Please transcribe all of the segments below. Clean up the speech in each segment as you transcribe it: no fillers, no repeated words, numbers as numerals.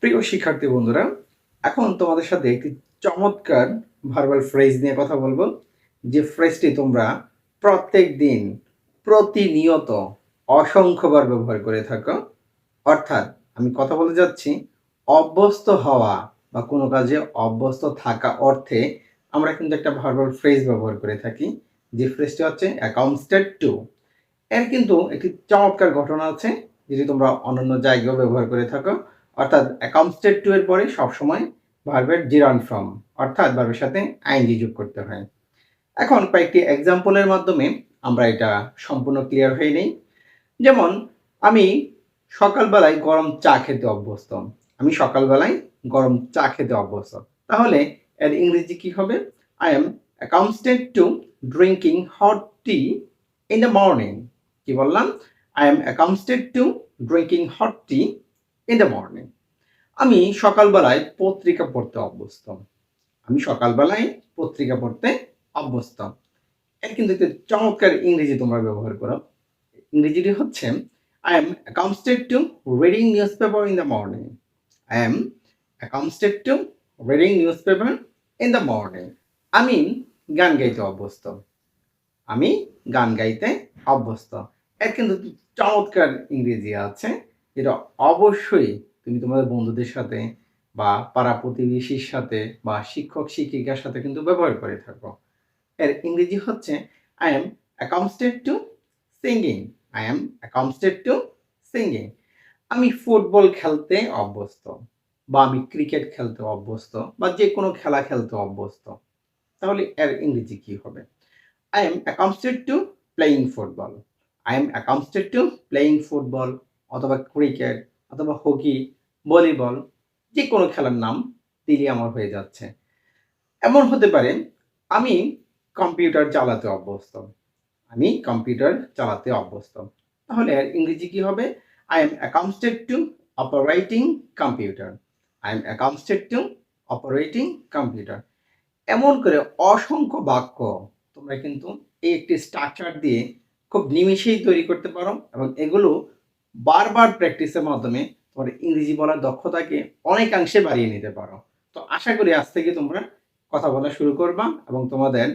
প্রিয় শিক্ষার্থী বন্ধুরা, এখন তোমাদের সাথে একটি চমৎকার ভার্বাল ফ্রেজ নিয়ে কথা বলবো, যে ফ্রেজটি তোমরা প্রত্যেক দিন প্রতিনিয়ত অসংখ্যবার ব্যবহার করে থাকো। অর্থাৎ আমি কথা বলতে যাচ্ছি অভ্যস্ত হওয়া বা কোনো কাজে অভ্যস্ত থাকা অর্থে আমরা কিন্তু একটা ভার্বাল ফ্রেজ ব্যবহার করে থাকি, যে ফ্রেজটি হচ্ছে অ্যাকাউন্টেড টু। এর কিন্তু একটি চমৎকার ঘটনা আছে, যেটি তোমরা অন্যান্য জায়গায়ও ব্যবহার করে থাকো। অর্থাৎ অ্যাকাউন্টেড টু এর পরে সবসময় ভার্বের জিরান ফর্ম, অর্থাৎ ভার্বের সাথে আইএনজি যোগ করতে হয়। এখন কয়েকটি এক্সাম্পলের মাধ্যমে আমরা এটা সম্পূর্ণ ক্লিয়ার হয়ে নেই। যেমন আমি সকালবেলায় গরম চা খেতে অভ্যস্ত। আমি সকালবেলায় গরম চা খেতে অভ্যস্ত। তাহলে এর ইংরেজি কি হবে? I am accounted to drinking hot tea in the morning. কি বললাম? I am accounted to drinking hot tea in the morning. আমি সকালবেলায় পত্রিকা পড়তে অভ্যস্ত। আমি সকালবেলায় পত্রিকা পড়তে অভ্যস্ত। এর কিন্তু একটা চমৎকার ইংরেজি তোমরা ব্যবহার করো। ইংরেজিটি হচ্ছে I am accustomed to reading newspaper in the morning. I am accustomed to reading newspaper in the morning. আমি গান গাইতে অভ্যস্ত। আমি গান গাইতে অভ্যস্ত। এর কিন্তু চমৎকার ইংরেজি আছে, যেটা অবশ্যই তুমি তোমাদের বন্ধুদের সাথে বা পাড়া প্রতিবেশীর সাথে বা শিক্ষক শিক্ষিকার সাথে কিন্তু ব্যবহার করে থাকো। এর ইংরেজি হচ্ছে I am accustomed to singing. I am accustomed to singing. আমি ফুটবল খেলতে অভ্যস্ত, বা আমি ক্রিকেট খেলতে অভ্যস্ত, বা যে কোনো খেলা খেলতে অভ্যস্ত। তাহলে এর ইংরেজি কি হবে? I am accustomed to playing football. I am accustomed to playing football, অথবা ক্রিকেট, অথবা হকি, ভলিবল, যে কোনো খেলার নাম দিলে আমার হয়ে যাচ্ছে। এমন হতে পারে আমি কম্পিউটার চালাতে অভ্যস্ত। আমি কম্পিউটার চালাতে অভ্যস্ত। তাহলে এর ইংরেজি কি হবে? I am accustomed to operating computer. I am accustomed to operating computer. এমন করে অসংখ্য বাক্য তোমরা কিন্তু এই একটি স্ট্রাকচার দিয়ে খুব নিমেষেই তৈরি করতে পারো, এবং এগুলো বারবার প্র্যাকটিসের মাধ্যমে তোমার ইংরেজি বলার দক্ষতাকে অনেকাংশে বাড়িয়ে নিতে পারো। তো আশা করি আজ থেকে তোমরা কথা বলা শুরু করবা এবং তোমাদের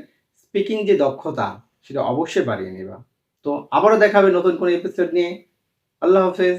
স্পিকিং যে দক্ষতা সেটা অবশ্যই বাড়িয়ে নিবা। তো আবারও দেখা হবে নতুন কোনো এপিসোড নিয়ে। আল্লাহ হাফেজ।